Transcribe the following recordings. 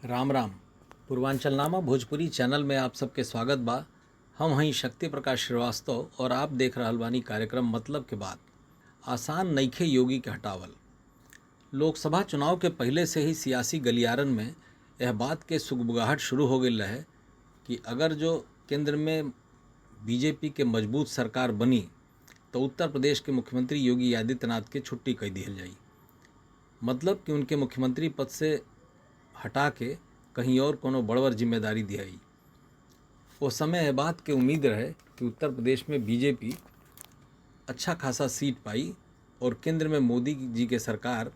Ram Ram. पूर्वांचलनामा Bhojpuri channel में आप सबके स्वागत बा। हम हई शक्ति प्रकाश श्रीवास्तव और आप देख रहल बानी कार्यक्रम मतलब के बात। आसान नइखे योगी के हटावल। लोकसभा चुनाव के पहले से ही सियासी गलियारन में यह बात के सुगबुगाहट शुरू हो गई रहे कि अगर जो केंद्र में बीजेपी के मजबूत सरकार बनी तो उत्तर प्रदेश के मुख्यमंत्री योगी आदित्यनाथ के छुट्टी कई दिहल जाई। मतलब कि उनके मुख्यमंत्री पद से हटा के कहीं और कोनो बड़वर जिम्मेदारी दिहाई। वो समय यह बात के उम्मीद रहे कि उत्तर प्रदेश में बीजेपी अच्छा खासा सीट पाई और केंद्र में मोदी जी के सरकार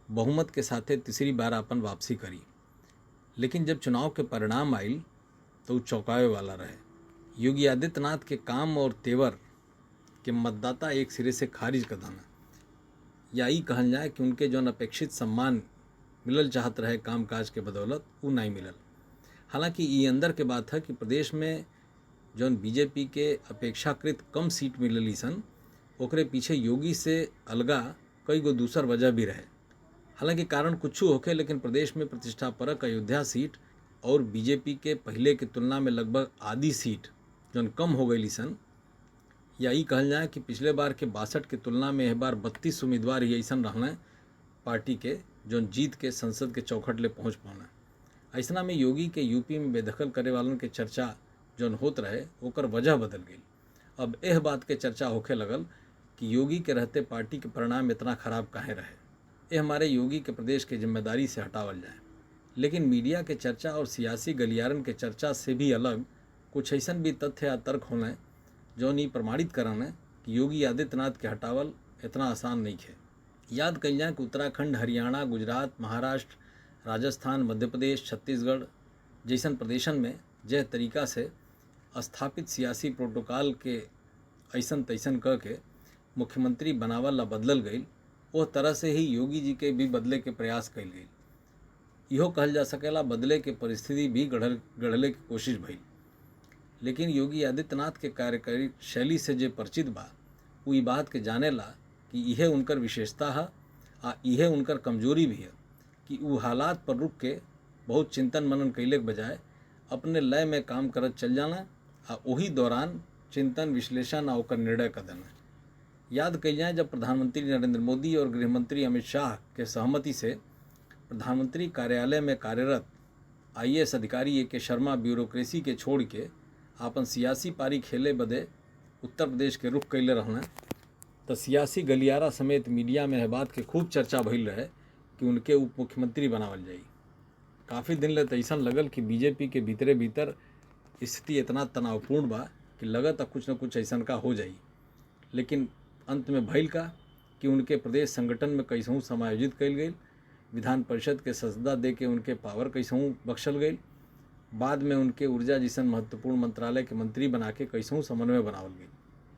बहुमत के साथे तीसरी बार अपन वापसी करी। लेकिन जब चुनाव के परिणाम आयल तो वो चौंकावे वाला रहे। योगी आदित्यनाथ के काम और तेवर के मतदाता एक सिरे से खारिज कर देना, या ई कहल जाए कि उनके जौन अपेक्षित सम्मान मिलल चाहत रहे कामकाज के बदौलत वो नहीं मिलल। हालांकि ये अंदर के बात है कि प्रदेश में जौन बीजेपी के अपेक्षाकृत कम सीट मिलली सन ओकरे पीछे योगी से अलगा कई गो दूसर वजह भी रहे। हालांकि कारण कुछ होखे, लेकिन प्रदेश में प्रतिष्ठापरक अयोध्या सीट और बीजेपी के पहले की तुलना में लगभग आधी सीट जौन कम हो गई सन, या ई कहल जाए कि पिछले बार के 62 की तुलना में यह बार 32 उम्मीदवार ही ऐसा रहने पार्टी के जौन जीत के संसद के चौखट ले पहुँच पाना। ऐसा में योगी के यूपी में बेदखल करे वालन के चर्चा जौन होत रहे ओकर वजह बदल गई। अब यह बात के चर्चा होखे लगल कि योगी के रहते पार्टी के परिणाम इतना खराब काहे रहे, ये हमारे योगी के प्रदेश के जिम्मेदारी से हटावल जाए। लेकिन मीडिया के चर्चा और सियासी गलियारन के चर्चा से भी अलग कुछ ऐसा भी तथ्य या तर्क होने जौन ये प्रमाणित कराने कि योगी आदित्यनाथ के हटावल इतना आसान नहीं है। याद कल जाए कि उत्तराखंड, हरियाणा, गुजरात, महाराष्ट्र, राजस्थान, मध्य प्रदेश, छत्तीसगढ़ जैसन प्रदेशन में जय तरीका से स्थापित सियासी प्रोटोकॉल के ऐसन तैसन कह के मुख्यमंत्री बनावल ला बदलल गई, वो तरह से ही योगी जी के भी बदले के प्रयास कल गई। इहो कहल जा सकेला बदले के परिस्थिति भी गढ़ले की कोशिश भई। लेकिन योगी आदित्यनाथ के कार्यकारी शैली से जे परिचित बा वो ई बात के जानेला कि यह उनकर विशेषता है आ यह उनकर कमजोरी भी है कि वो हालात पर रुक के बहुत चिंतन मनन कैले के बजाय अपने लय में काम करत चल जाना आ वही दौरान चिंतन विश्लेषण आ ओकर निर्णय कर देना। याद कल जाए जब प्रधानमंत्री नरेंद्र मोदी और गृहमंत्री अमित शाह के सहमति से प्रधानमंत्री कार्यालय में कार्यरत IAS अधिकारी A.K. शर्मा ब्यूरोक्रेसी के छोड़ के अपन सियासी पारी खेले बदे उत्तर प्रदेश के रुख कैले रहना, तो सियासी गलियारा समेत मीडिया में यह बात के खूब चर्चा भइल रहे कि उनके उप मुख्यमंत्री बनावल जाई। काफ़ी दिन ले तैसन लगल कि बीजेपी के भीतरे भीतर स्थिति इतना तनावपूर्ण बा कि लगत कुछ न कुछ ऐसा का हो जाई। लेकिन अंत में भइल का कि उनके प्रदेश संगठन में कैसहूँ समायोजित कल गई, विधान परिषद के सजदा दे के उनके पावर कैसहूँ बख्शल गई, बाद में उनके ऊर्जा जैसन महत्वपूर्ण मंत्रालय के मंत्री बना के कैसहूँ समन्वय बनावल गई।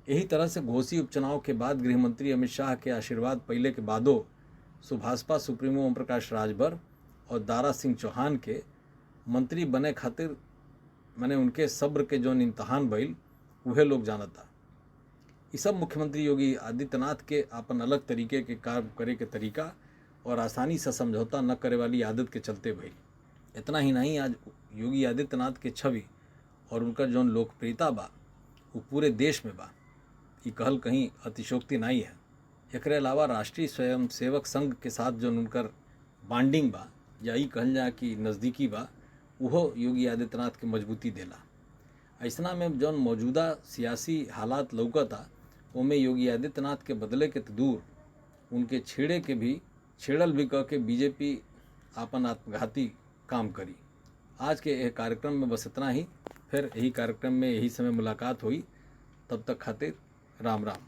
यही तरह से घोसी उपचुनाव के बाद गृहमंत्री अमित शाह के आशीर्वाद पहले के बादो सुभाषपा सुप्रीमो ओम प्रकाश राजभर और दारा सिंह चौहान के मंत्री बने खातिर मैंने उनके सब्र के जौन इम्तहान भइल वह लोग जानता। ये सब मुख्यमंत्री योगी आदित्यनाथ के अपन अलग तरीके के काम करे के तरीका और आसानी से समझौता न करे वाली आदत के चलते भइल। इतना ही नहीं, आज योगी आदित्यनाथ के छवि और उनका जौन लोकप्रियता बा वो पूरे देश में बा, ये कहल कहीं अतिशोक्ति नहीं है। एकरे अलावा राष्ट्रीय स्वयंसेवक संघ के साथ जो उनकर बॉन्डिंग बा या ई कहल जाए कि नज़दीकी बा वो योगी आदित्यनाथ के मजबूती देला। ऐसा में जौन मौजूदा सियासी हालात लौकता उनमें योगी आदित्यनाथ के बदले के दूर उनके छेड़ल भी कह के बीजेपी आपन आत्मघाती काम करी। आज के यह कार्यक्रम में बस इतना ही। फिर यही कार्यक्रम में यही समय मुलाकात हुई। तब तक खातिर राम राम।